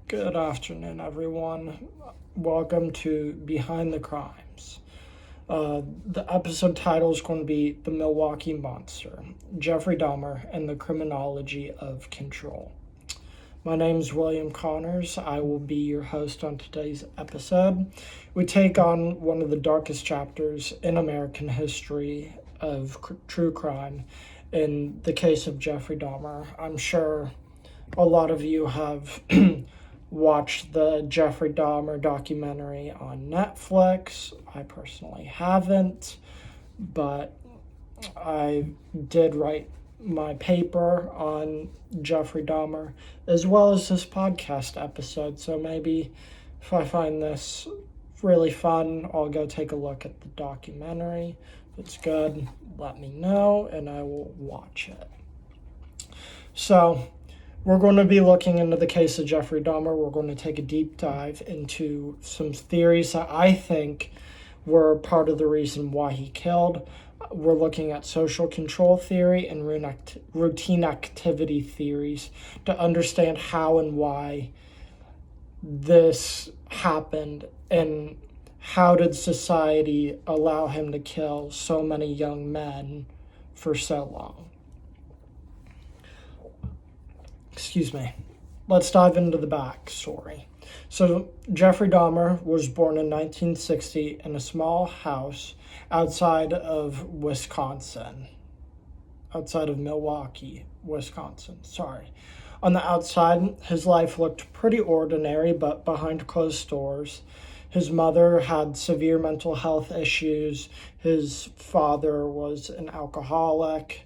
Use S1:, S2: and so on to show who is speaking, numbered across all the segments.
S1: Good afternoon, everyone. Welcome to Behind the Crimes. The episode title is going to be The Milwaukee Monster, Jeffrey Dahmer, and the Criminology of Control. My name is William Connors. I will be your host on today's episode. We take on one of the darkest chapters in American history of true crime in the case of Jeffrey Dahmer. I'm sure a lot of you have watched the Jeffrey Dahmer documentary on Netflix. I personally haven't, but I did write my paper on Jeffrey Dahmer as well as this podcast episode. So maybe if I find this really fun, I'll go take a look at the documentary. If it's good, let me know and I will watch it. So we're going to be looking into the case of Jeffrey Dahmer. We're going to take a deep dive into some theories that I think were part of the reason why he killed. We're looking at social control theory and routine activity theories to understand how and why this happened and how did society allow him to kill so many young men for so long. Let's dive into the backstory. So Jeffrey Dahmer was born in 1960 in a small house outside of Milwaukee, Wisconsin. On the outside, his life looked pretty ordinary, but behind closed doors, his mother had severe mental health issues. His father was an alcoholic.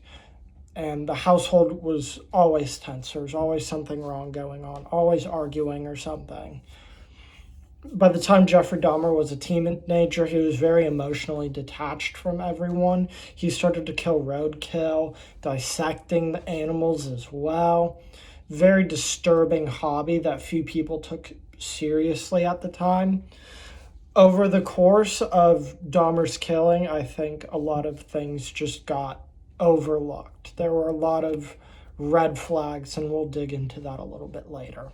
S1: And the household was always tense. There was always something wrong going on, always arguing or something. By the time Jeffrey Dahmer was a teenager, he was very emotionally detached from everyone. He started to kill roadkill, dissecting the animals as well. Very disturbing hobby that few people took seriously at the time. Over the course of Dahmer's killing, I think a lot of things just got overlooked. There were a lot of red flags, and we'll dig into that a little bit later.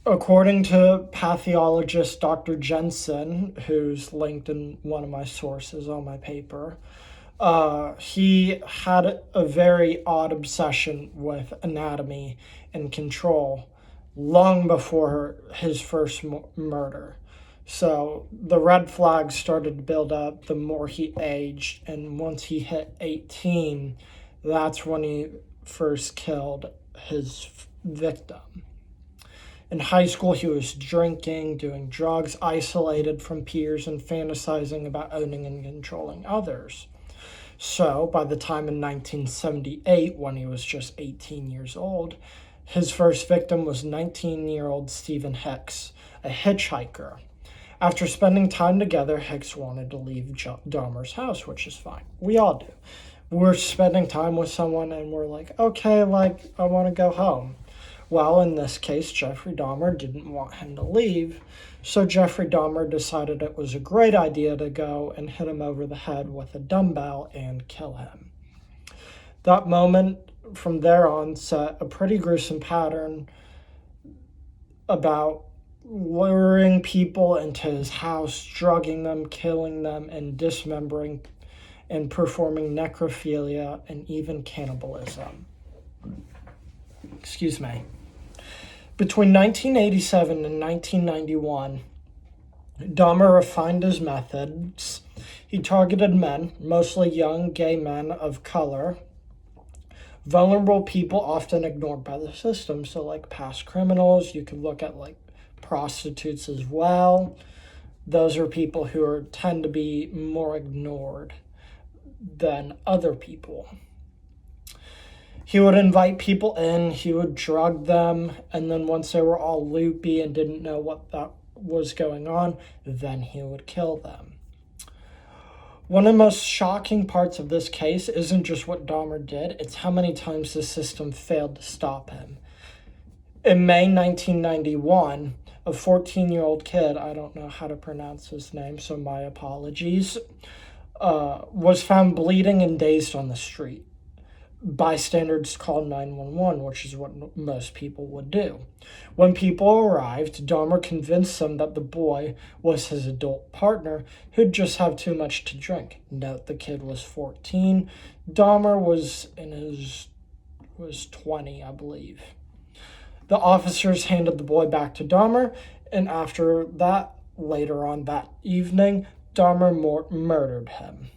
S1: According to pathologist Dr. Jensen, who's linked in one of my sources on my paper, he had a very odd obsession with anatomy and control long before his first murder. So the red flags started to build up the more he aged, and once he hit 18, that's when he first killed his victim. In high school, he was drinking, doing drugs, isolated from peers, and fantasizing about owning and controlling others. So by the time in 1978, when he was just 18 years old, his first victim was 19-year-old Stephen Hicks, a hitchhiker. After spending time together, Hicks wanted to leave Dahmer's house, which is fine. We all do. We're spending time with someone and we're like, okay, I want to go home. Well, in this case, Jeffrey Dahmer didn't want him to leave, so Jeffrey Dahmer decided it was a great idea to go and hit him over the head with a dumbbell and kill him. That moment from there on set a pretty gruesome pattern about luring people into his house, drugging them, killing them, and dismembering and performing necrophilia and even cannibalism. Between 1987 and 1991, Dahmer refined his methods. He targeted men, mostly young gay men of color, vulnerable people often ignored by the system, so like past criminals. You could look at like prostitutes as well. Those are people who tend to be more ignored than other people. He would invite people in, he would drug them, and then once they were all loopy and didn't know what that was going on, then he would kill them. One of the most shocking parts of this case isn't just what Dahmer did, it's how many times the system failed to stop him. In May 1991, a 14-year-old kid, I don't know how to pronounce his name, so my apologies, was found bleeding and dazed on the street. bystanders called 911, which is what most people would do. When people arrived, Dahmer convinced them that the boy was his adult partner who'd just have too much to drink. Note the kid was 14. Dahmer was 20, I believe. The officers handed the boy back to Dahmer, and after that, later on that evening, Dahmer murdered him.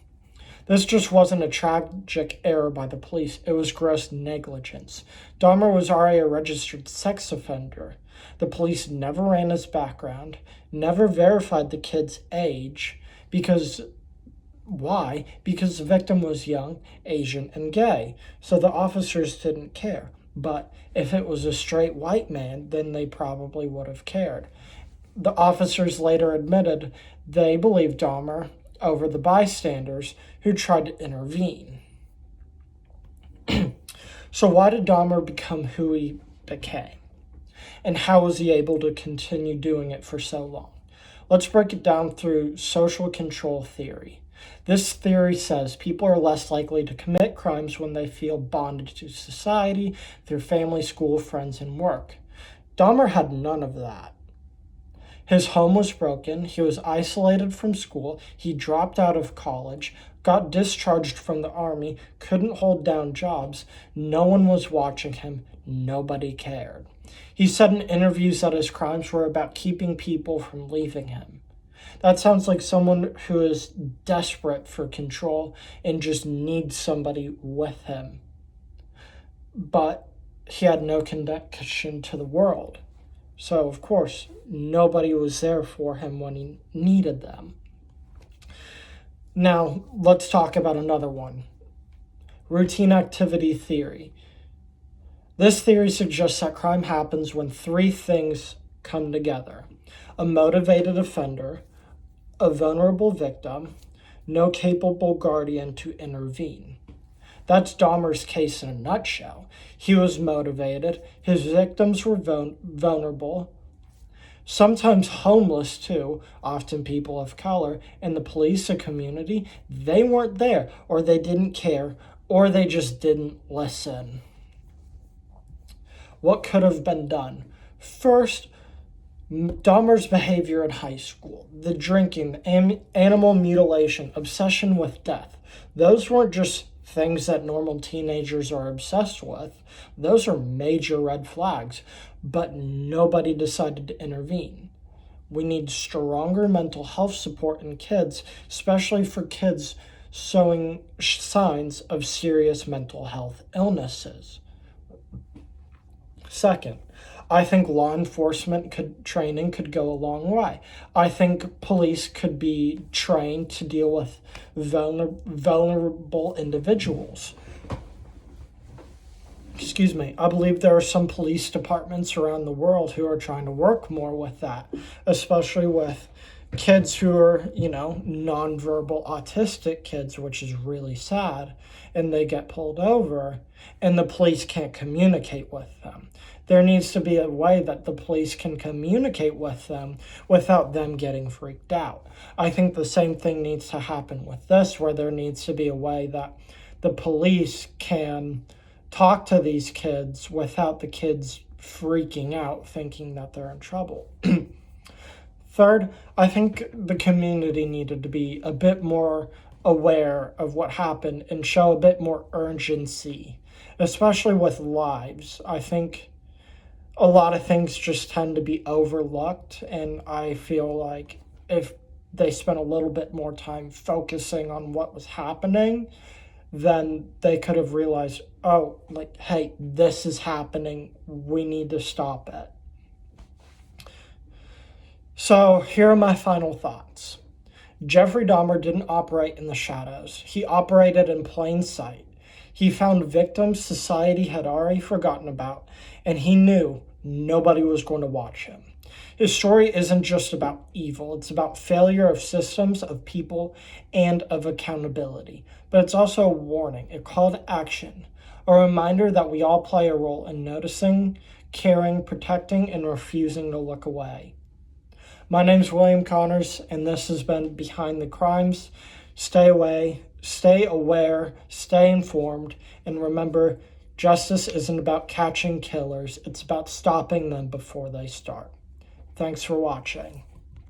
S1: This just wasn't a tragic error by the police, it was gross negligence. Dahmer was already a registered sex offender. The police never ran his background, never verified the kid's age, because why? Because the victim was young, Asian, and gay, so the officers didn't care. But if it was a straight white man, then they probably would have cared. The officers later admitted they believed Dahmer over the bystanders who tried to intervene. So why did Dahmer become who he became? And how was he able to continue doing it for so long? Let's break it down through social control theory. This theory says people are less likely to commit crimes when they feel bonded to society, through family, school, friends, and work. Dahmer had none of that. His home was broken, he was isolated from school, he dropped out of college, got discharged from the army, couldn't hold down jobs, no one was watching him, nobody cared. He said in interviews that his crimes were about keeping people from leaving him. That sounds like someone who is desperate for control and just needs somebody with him. But he had no connection to the world. So, of course, nobody was there for him when he needed them. Now, let's talk about another one. Routine activity theory. This theory suggests that crime happens when three things come together: a motivated offender, a vulnerable victim, no capable guardian to intervene. That's Dahmer's case in a nutshell. He was motivated, his victims were vulnerable, sometimes homeless too, often people of color, and the police and community, they weren't there, or they didn't care, or they just didn't listen. What could have been done? First, Dahmer's behavior in high school, the drinking, animal mutilation, obsession with death, those weren't just things that normal teenagers are obsessed with. Those are major red flags, but nobody decided to intervene. We need stronger mental health support in kids, especially for kids showing signs of serious mental health illnesses. Second, I think law enforcement training could go a long way. I think police could be trained to deal with vulnerable individuals. I believe there are some police departments around the world who are trying to work more with that, especially with kids who are, nonverbal autistic kids, which is really sad, and they get pulled over and the police can't communicate with them. There needs to be a way that the police can communicate with them without them getting freaked out. I think the same thing needs to happen with this, where there needs to be a way that the police can talk to these kids without the kids freaking out, thinking that they're in trouble. Third, I think the community needed to be a bit more aware of what happened and show a bit more urgency, especially with lives. I think a lot of things just tend to be overlooked, and I feel like if they spent a little bit more time focusing on what was happening, then they could have realized, hey, this is happening, we need to stop it. So here are my final thoughts. Jeffrey Dahmer didn't operate in the shadows. He operated in plain sight. He found victims society had already forgotten about, and he knew nobody was going to watch him. His story isn't just about evil, it's about failure of systems, of people, and of accountability. But it's also a warning, a call to action, a reminder that we all play a role in noticing, caring, protecting, and refusing to look away. My name's William Connors, and this has been Behind the Crimes. Stay away stay aware, stay informed, and remember, justice isn't about catching killers, it's about stopping them before they start. Thanks for watching.